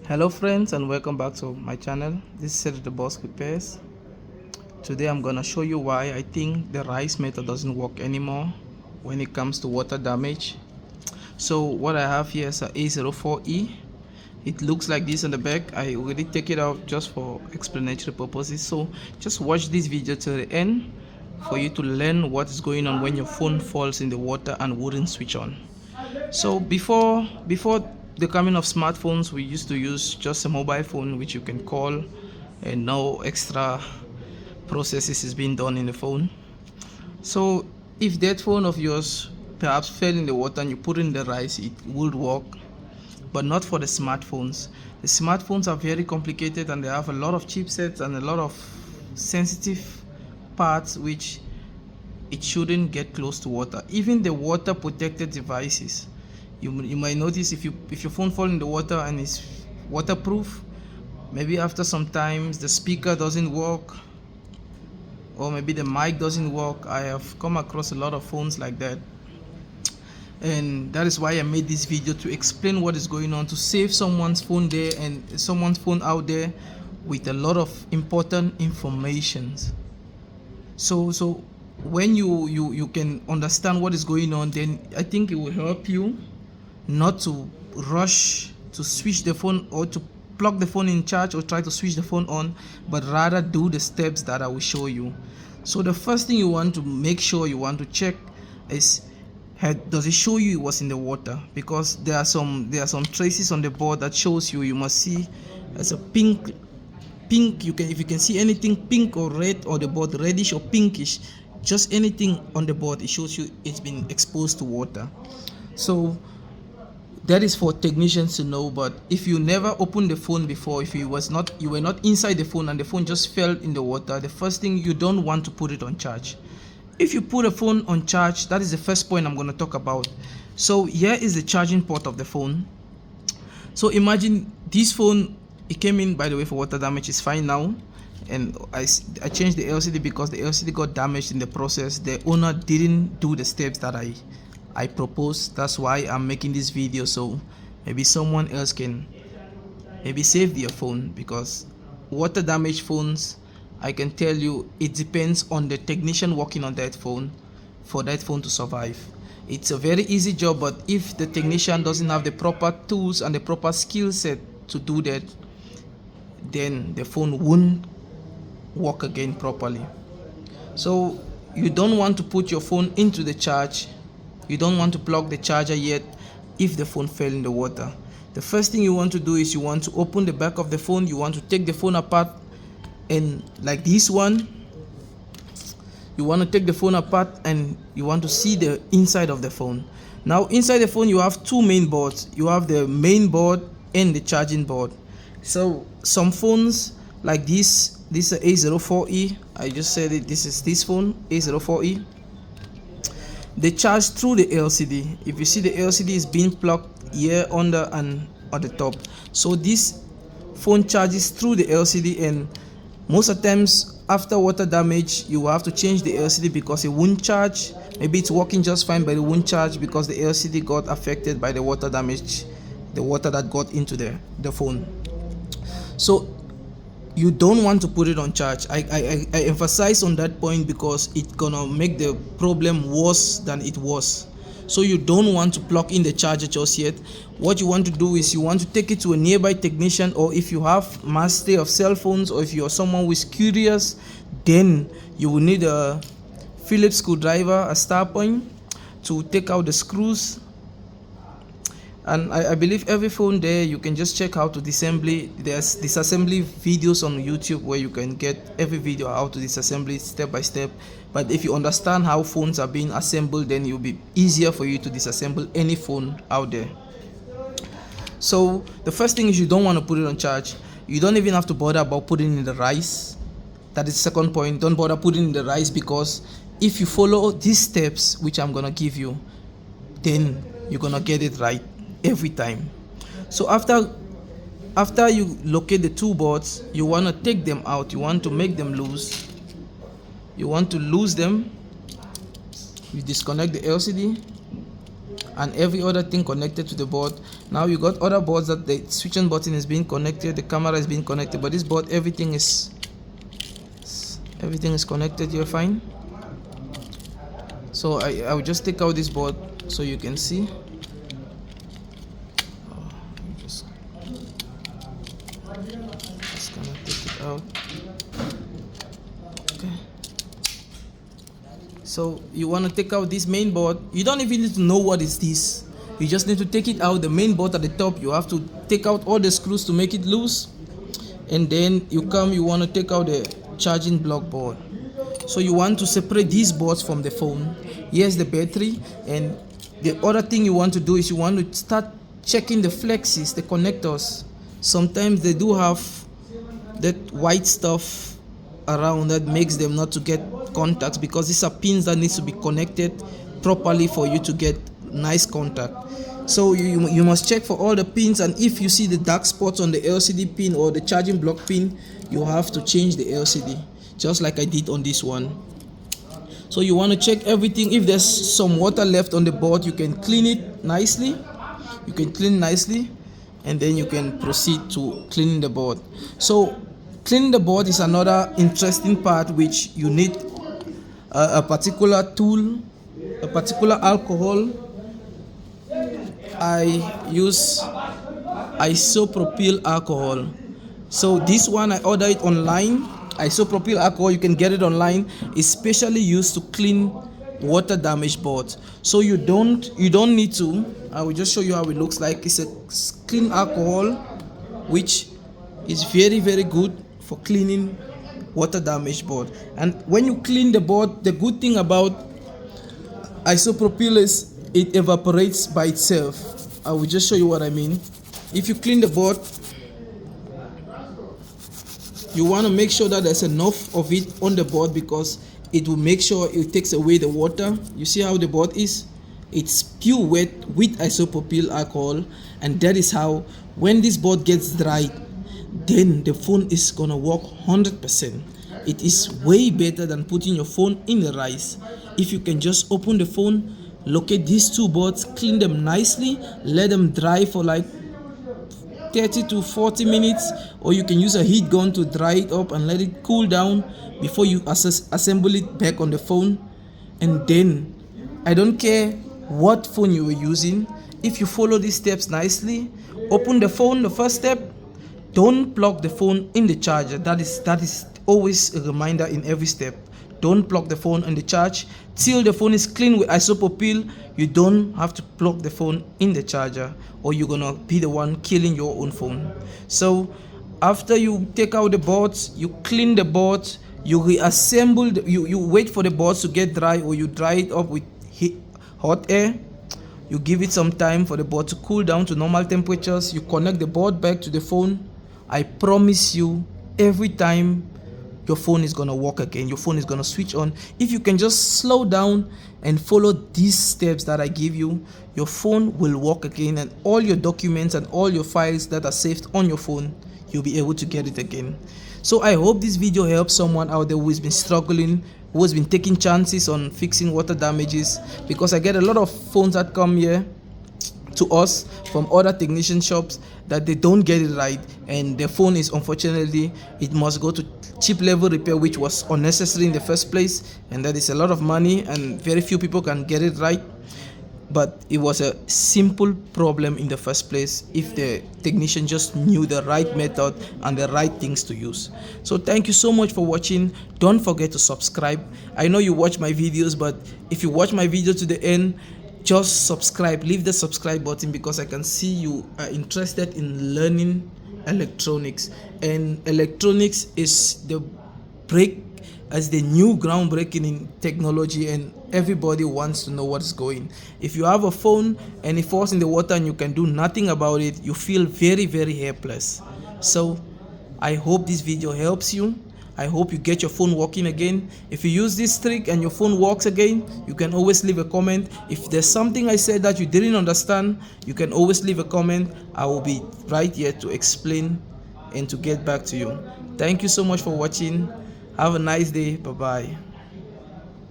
Hello friends, and welcome back to my channel. This is Cedric the Boss Repairs. Today I'm gonna show you why I think the rice method doesn't work anymore when it comes to water damage. So what I have here is a A04E. It looks like this on the back. I already take it out just for explanatory purposes, so just watch this video till the end for you to learn what is going on when your phone falls in the water and wouldn't switch on. So before the coming of smartphones, we used to use just a mobile phone which you can call, and no extra processes is being done in the phone. So if that phone of yours perhaps fell in the water and you put in the rice, it would work, but not for the smartphones. The smartphones are very complicated and they have a lot of chipsets and a lot of sensitive parts which it shouldn't get close to water. Even the water protected devices, you might notice if your phone fall in the water and it's waterproof, maybe after some times the speaker doesn't work, or maybe the mic doesn't work. I have come across a lot of phones like that, and that is why I made this video, to explain what is going on, to save someone's phone there and someone's phone out there with a lot of important informations. So when you can understand what is going on, then I think it will help you not to rush to switch the phone or to plug the phone in charge or try to switch the phone on, but rather do the steps that I will show you. So the first thing you want to make sure you want to check is, does it show you it was in the water? Because there are some traces on the board that shows you must see as a pink. If you can see anything pink or red, or the board reddish or pinkish, just anything on the board, it shows you it's been exposed to water. So that is for technicians to know. But if you never opened the phone before, if you were not inside the phone and the phone just fell in the water, the first thing, you don't want to put it on charge. If you put a phone on charge, that is the first point I'm going to talk about. So here is the charging port of the phone. So imagine this phone, it came in, by the way, for water damage. It's fine now, and I changed the LCD because the LCD got damaged in the process. The owner didn't do the steps that I proposed. That's why I'm making this video, so maybe someone else can maybe save their phone. Because water damaged phones, I can tell you, it depends on the technician working on that phone for that phone to survive. It's a very easy job, but if the technician doesn't have the proper tools and the proper skill set to do that, then the phone won't work again properly. So you don't want to put your phone into the charge. You don't want to plug the charger yet if the phone fell in the water. The first thing you want to do is you want to open the back of the phone. You want to take the phone apart, and like this one, you want to take the phone apart and you want to see the inside of the phone. Now inside the phone you have two main boards. You have the main board and the charging board. So some phones like this is a A04E. I just said it, this is this phone, A04E. They charge through the LCD. If you see, the LCD is being plugged here under and at the top. So this phone charges through the LCD, and most of the times after water damage you will have to change the LCD because it won't charge. Maybe it's working just fine, but it won't charge because the LCD got affected by the water damage, the water that got into the phone. So you don't want to put it on charge. I emphasize on that point because it's gonna make the problem worse than it was. So you don't want to plug in the charger just yet. What you want to do is you want to take it to a nearby technician, or if you have mastery of cell phones, or if you're someone who is curious, then you will need a Phillips screwdriver, a star point, to take out the screws. And I believe every phone there, you can just check how to disassembly. There's disassembly videos on YouTube where you can get every video how to disassembly step by step. But if you understand how phones are being assembled, then it will be easier for you to disassemble any phone out there. So the first thing is, you don't want to put it on charge. You don't even have to bother about putting in the rice. That is the second point. Don't bother putting in the rice, because if you follow these steps which I'm gonna give you, then you're gonna get it right every time. So after you locate the two boards, you want to take them out. You want to make them loose. You want to lose them. You disconnect the LCD and every other thing connected to the board. Now you got other boards that the switch on button is being connected, the camera is being connected, but this board everything is connected here fine. So I will just take out this board so you can see. Just gonna take it out. Okay. So you want to take out this main board. You don't even need to know what is this. You just need to take it out. The main board at the top, you have to take out all the screws to make it loose, and then you want to take out the charging block board. So you want to separate these boards from the phone. Here's the battery, and the other thing you want to do is you want to start checking the flexes, the connectors. Sometimes they do have that white stuff around that makes them not to get contacts, because these are pins that needs to be connected properly for you to get nice contact. So you must check for all the pins, and if you see the dark spots on the LCD pin or the charging block pin, you have to change the LCD, just like I did on this one. So you want to check everything. If there's some water left on the board, you can clean it nicely. And then you can proceed to cleaning the board. So cleaning the board is another interesting part, which you need a particular tool, a particular alcohol. I use isopropyl alcohol. So this one I ordered it online. Isopropyl alcohol, you can get it online. It's specially used to clean water damaged boards. So you don't need to. I will just show you how it looks like. It's a clean alcohol which is very, very good for cleaning water damaged board. And when you clean the board, the good thing about isopropyl is it evaporates by itself. I will just show you what I mean. If you clean the board, you want to make sure that there's enough of it on the board, because it will make sure it takes away the water. You see how the board is? It's pure wet with isopropyl alcohol, and that is how, when this board gets dried, then the phone is gonna work 100%. It is way better than putting your phone in the rice. If you can just open the phone, locate these two boards, clean them nicely, let them dry for like 30 to 40 minutes, or you can use a heat gun to dry it up and let it cool down before you assemble it back on the phone. And then, I don't care what phone you were using, if you follow these steps nicely, open the phone. The first step, don't plug the phone in the charger. That is always a reminder in every step. Don't plug the phone in the charge till the phone is clean with isopropyl. You don't have to plug the phone in the charger, or you're gonna be the one killing your own phone. So after you take out the boards, you clean the boards, you reassemble you wait for the boards to get dry, or you dry it up with hot air. You give it some time for the board to cool down to normal temperatures. You connect the board back to the phone. I promise you, every time your phone is gonna work again. Your phone is gonna switch on. If you can just slow down and follow these steps that I give you, your phone will work again, and all your documents and all your files that are saved on your phone, you'll be able to get it again. So I hope this video helps someone out there who has been struggling, who has been taking chances on fixing water damages, because I get a lot of phones that come here to us from other technician shops that they don't get it right, and their phone is, unfortunately, it must go to cheap level repair, which was unnecessary in the first place, and that is a lot of money, and very few people can get it right. But it was a simple problem in the first place if the technician just knew the right method and the right things to use. So thank you so much for watching. Don't forget to subscribe. I know you watch my videos, but if you watch my video to the end, just subscribe. Leave the subscribe button, because I can see you are interested in learning electronics, and electronics is the new groundbreaking in technology, and everybody wants to know what's going. If you have a phone and it falls in the water and you can do nothing about it, you feel very, very helpless. So I hope this video helps you. I hope you get your phone working again. If you use this trick and your phone works again, you can always leave a comment. If there's something I said that you didn't understand, you can always leave a comment. I will be right here to explain and to get back to you. Thank you so much for watching. Have a nice day. Bye-bye.